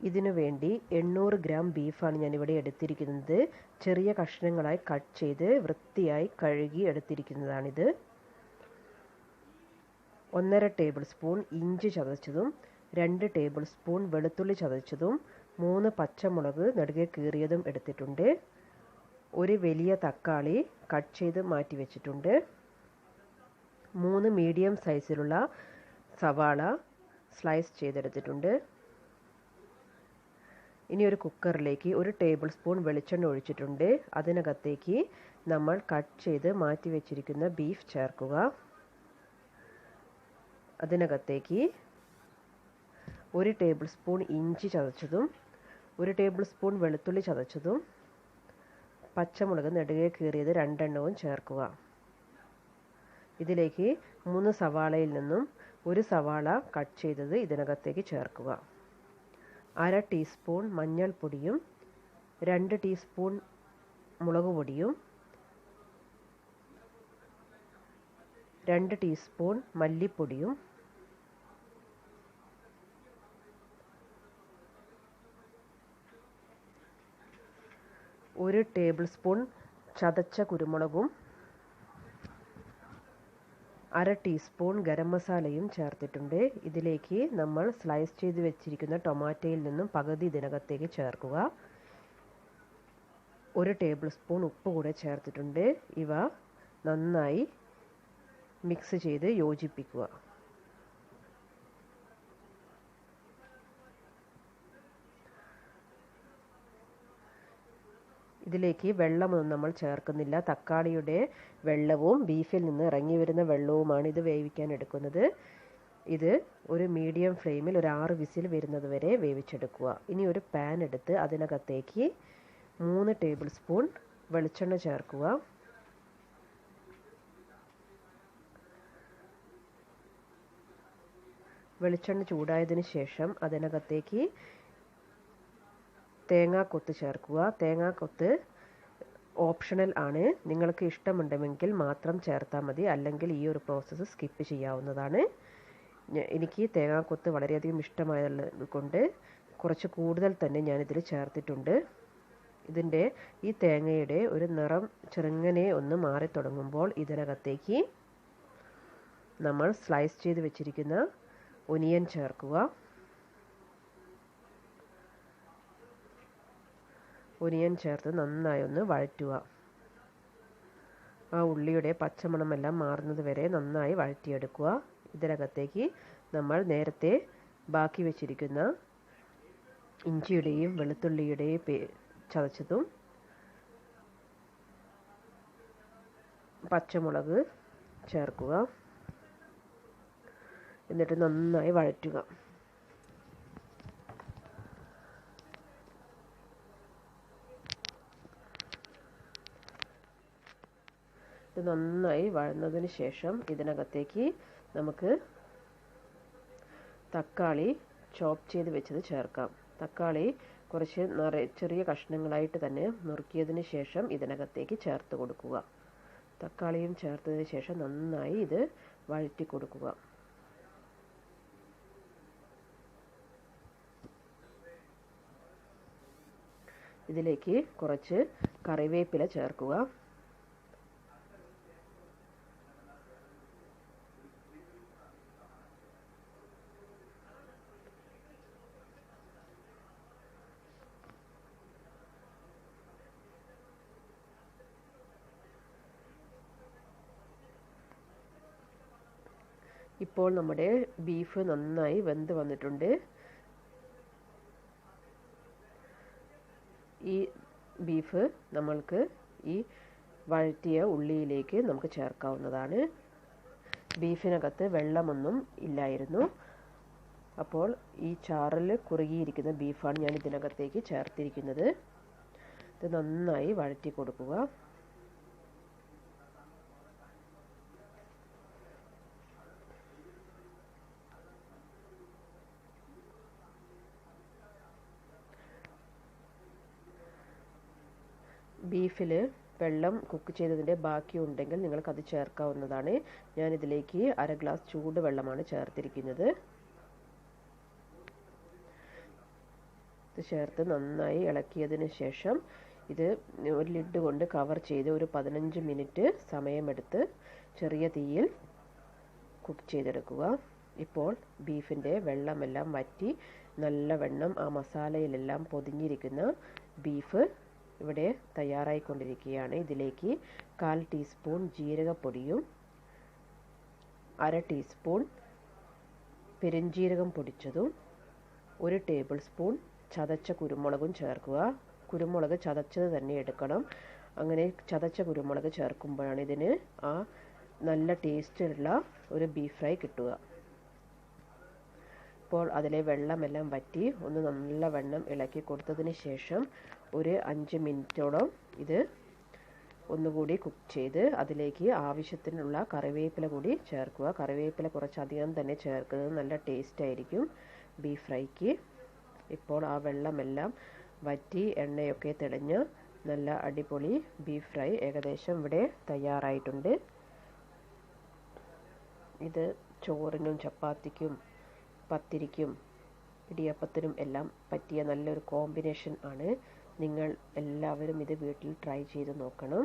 ഇതിനു വേണ്ടി 800 ഗ്രാം ബീഫാണ് ഞാനിവിടെ എടുത്തിരിക്കുന്നത്. ചെറിയ കഷ്ണങ്ങളായി കട്ട് ചെയ്ത് വൃത്തിയായി കഴുകി എടുത്തിരിക്കുന്നതാണിത്. 1.5 ടേബിൾ സ്പൂൺ ഇഞ്ചി ചതച്ചതും 2 ടേബിൾ സ്പൂൺ വെളുത്തുള്ളി ചതച്ചതും 3 പച്ചമുളക് നെടുകെ കീറിയതും എടുത്തിട്ടുണ്ട്. ഒരു വലിയ തക്കാളി കട്ട് ചെയ്ത് മാറ്റി വെച്ചിട്ടുണ്ട്. 3 മീഡിയം സൈസിലുള്ള സവാള സ്ലൈസ് ചെയ്തെടുത്തിട്ടുണ്ട്. ഇനി ഒരു കുക്കറിലേക്ക് 1 ടേബിൾ സ്പൂൺ വെളിച്ചെണ്ണ ഒഴിച്ചിട്ടുണ്ട്. അതിനകത്തേക്ക് നമ്മൾ കട്ട് ചെയ്ത് മാറ്റി വെച്ചിരിക്കുന്ന ബീഫ് ചേർക്കുക. അതിനകത്തേക്ക് 1 ടേബിൾ സ്പൂൺ ഇഞ്ചി ചതച്ചതും 1 ടേബിൾ സ്പൂൺ വെളുത്തുള്ളി ചതച്ചതും പച്ചമുളക് നെടുകെ കീറിയത് 2 എണ്ണവും ചേർക്കുക. ഇതിലേക്ക് 3 സവാളയിൽ നിന്നും 1 സവാള കട്ട് ചെയ്തത് ഇതിനകത്തേക്ക് ചേർക്കുക. 1/2 ടീസ്പൂൺ മഞ്ഞൾപ്പൊടിയും 2 ടീസ്പൂൺ മുളക് പൊടിയും 2 ടീസ്പൂൺ മല്ലിപ്പൊടിയും 1 ടേബിൾ സ്പൂൺ ചതച്ച കുരുമുളകും 1/2 ടീസ്പൂൺ ഗരം മസാലയും ചേർത്തിട്ടുണ്ട്. ഇതിലേക്ക് നമ്മൾ സ്ലൈസ് ചെയ്ത് വെച്ചിരിക്കുന്ന ടൊമാറ്റോയിൽ നിന്നും പകുതി ഇതിനകത്തേക്ക് ചേർക്കുക. 1 ടേബിൾ സ്പൂൺ ഉപ്പ് കൂടെ ചേർത്തിട്ടുണ്ട്. ഇവ നന്നായി മിക്സ് ചെയ്ത് യോജിപ്പിക്കുക. ഇതിലേക്ക് വെള്ളമൊന്നും നമ്മൾ ചേർക്കുന്നില്ല. തക്കാളിയുടെ വെള്ളവും ബീഫിൽ നിന്ന് ഇറങ്ങി വരുന്ന വെള്ളവുമാണ് ഇത് വേവിക്കാൻ എടുക്കുന്നത്. ഇത് ഒരു മീഡിയം ഫ്ലെയിമിൽ ഒരു 6 വിസിൽ വരുന്നത് വരെ വേവിച്ചെടുക്കുക. ഇനി ഒരു പാൻ എടുത്ത് അതിനകത്തേക്ക് 3 ടേബിൾ സ്പൂൺ വെളിച്ചെണ്ണ ചേർക്കുക. വെളിച്ചെണ്ണ ചൂടായതിന് ശേഷം അതിനകത്തേക്ക് തേങ്ങാക്കൊത്ത് ചേർക്കുക. തേങ്ങാക്കൊത്ത് ഓപ്ഷണൽ ആണ്. നിങ്ങൾക്ക് ഇഷ്ടമുണ്ടെങ്കിൽ മാത്രം ചേർത്താൽ മതി, അല്ലെങ്കിൽ ഈ ഒരു പ്രോസസ്സ് സ്കിപ്പ് ചെയ്യാവുന്നതാണ്. എനിക്ക് തേങ്ങാക്കൊത്ത് വളരെയധികം ഇഷ്ടമായത് കൊണ്ട് കുറച്ച് കൂടുതൽ തന്നെ ഞാനിതിൽ ചേർത്തിട്ടുണ്ട്. ഇതിൻ്റെ ഈ തേങ്ങയുടെ ഒരു നിറം ചെറുങ്ങനെ ഒന്ന് മാറി തുടങ്ങുമ്പോൾ ഇതിനകത്തേക്ക് നമ്മൾ സ്ലൈസ് ചെയ്ത് വെച്ചിരിക്കുന്ന ഒനിയൻ ചേർക്കുക. ഒനിയൻ ചേർത്ത് നന്നായി ഒന്ന് വഴറ്റുക. ആ ഉള്ളിയുടെ പച്ചമണമെല്ലാം മാറുന്നത് വരെ നന്നായി വഴറ്റിയെടുക്കുക. ഇതിനകത്തേക്ക് നമ്മൾ നേരത്തെ ബാക്കി വെച്ചിരിക്കുന്ന ഇഞ്ചിയുടെയും വെളുത്തുള്ളിയുടെയും ചതച്ചതും പച്ചമുളക് ചേർക്കുക. എന്നിട്ട് നന്നായി വഴറ്റുക. ഇത് നന്നായി വഴന്നതിന് ശേഷം ഇതിനകത്തേക്ക് നമുക്ക് തക്കാളി ചോപ്പ് ചെയ്ത് വെച്ചത് ചേർക്കാം. തക്കാളി കുറച്ച് ചെറിയ കഷ്ണങ്ങളായിട്ട് തന്നെ നുറുക്കിയതിന് ശേഷം ഇതിനകത്തേക്ക് ചേർത്ത് കൊടുക്കുക. തക്കാളിയും ചേർത്തതിന് ശേഷം നന്നായി ഇത് വഴറ്റി കൊടുക്കുക. ഇതിലേക്ക് കുറച്ച് കറിവേപ്പില ചേർക്കുക. ഇപ്പോൾ നമ്മുടെ ബീഫ് നന്നായി വെന്ത് വന്നിട്ടുണ്ട്. ഈ ബീഫ് നമ്മൾക്ക് ഈ വഴറ്റിയ ഉള്ളിയിലേക്ക് നമുക്ക് ചേർക്കാവുന്നതാണ്. ബീഫിനകത്ത് വെള്ളമൊന്നും ഇല്ലായിരുന്നു. അപ്പോൾ ഈ ചാറിൽ കുറുകിയിരിക്കുന്ന ബീഫാണ് ഞാൻ ഇതിനകത്തേക്ക് ചേർത്തിരിക്കുന്നത്. ഇത് നന്നായി വഴറ്റി കൊടുക്കുക. ബീഫിൽ വെള്ളം കുക്ക് ചെയ്തതിൻ്റെ ബാക്കി ഉണ്ടെങ്കിൽ നിങ്ങൾക്കത് ചേർക്കാവുന്നതാണ്. ഞാനിതിലേക്ക് 1/2 ഗ്ലാസ് ചൂട് വെള്ളമാണ് ചേർത്തിരിക്കുന്നത്. ഇത് ചേർത്ത് നന്നായി ഇളക്കിയതിന് ശേഷം ഇത് ഒരു ലിഡ് കൊണ്ട് കവർ ചെയ്ത് ഒരു 15 മിനിറ്റ് സമയമെടുത്ത് ചെറിയ തീയിൽ കുക്ക് ചെയ്തെടുക്കുക. ഇപ്പോൾ ബീഫിൻ്റെ വെള്ളമെല്ലാം വറ്റി നല്ലവണ്ണം ആ മസാലയിലെല്ലാം പൊതിഞ്ഞിരിക്കുന്ന ബീഫ് ഇവിടെ തയ്യാറായിക്കൊണ്ടിരിക്കുകയാണ്. ഇതിലേക്ക് 1/4 ടീസ്പൂൺ ജീരകപ്പൊടിയും 1/2 ടീസ്പൂൺ പെരുംജീരകം പൊടിച്ചതും 1 ടേബിൾ സ്പൂൺ ചതച്ച കുരുമുളകും ചേർക്കുക. കുരുമുളക് ചതച്ചത് തന്നെ എടുക്കണം. അങ്ങനെ ചതച്ച കുരുമുളക് ചേർക്കുമ്പോഴാണ് ഇതിന് ആ നല്ല ടേസ്റ്റുള്ള ഒരു ബീഫ് ഫ്രൈ കിട്ടുക. ഇപ്പോൾ അതിലെ വെള്ളമെല്ലാം വറ്റി ഒന്ന് നല്ലവണ്ണം ഇളക്കി കൊടുത്തതിന് ശേഷം ഒരു 5 മിനിറ്റോളം ഇത് ഒന്നുകൂടി കുക്ക് ചെയ്ത് അതിലേക്ക് ആവശ്യത്തിനുള്ള കറിവേപ്പില കൂടി ചേർക്കുക. കറിവേപ്പില കുറച്ചധികം തന്നെ ചേർക്കുന്നത് നല്ല ടേസ്റ്റ് ആയിരിക്കും ബീഫ് ഫ്രൈക്ക്. ഇപ്പോൾ ആ വെള്ളമെല്ലാം വറ്റി എണ്ണയൊക്കെ തെളിഞ്ഞ് നല്ല അടിപൊളി ബീഫ് ഫ്രൈ ഏകദേശം ഇവിടെ തയ്യാറായിട്ടുണ്ട്. ഇത് ചോറിനും ചപ്പാത്തിക്കും പത്തിരിക്കും ഇടിയപ്പത്തിനും എല്ലാം പറ്റിയ നല്ലൊരു കോമ്പിനേഷൻ ആണ്. നിങ്ങൾ എല്ലാവരും ഇത് വീട്ടിൽ ട്രൈ ചെയ്ത് നോക്കണം.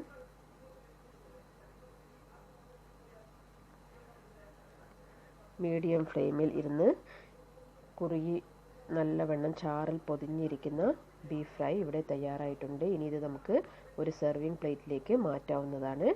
മീഡിയം ഫ്ലെയിമിൽ ഇരുന്ന് കുറുകി നല്ലവണ്ണം ചാറിൽ പൊതിഞ്ഞിരിക്കുന്ന ബീഫ് ഫ്രൈ ഇവിടെ തയ്യാറായിട്ടുണ്ട്. ഇനി ഇത് നമുക്ക് ഒരു സെർവിങ് പ്ലേറ്റിലേക്ക് മാറ്റാവുന്നതാണ്.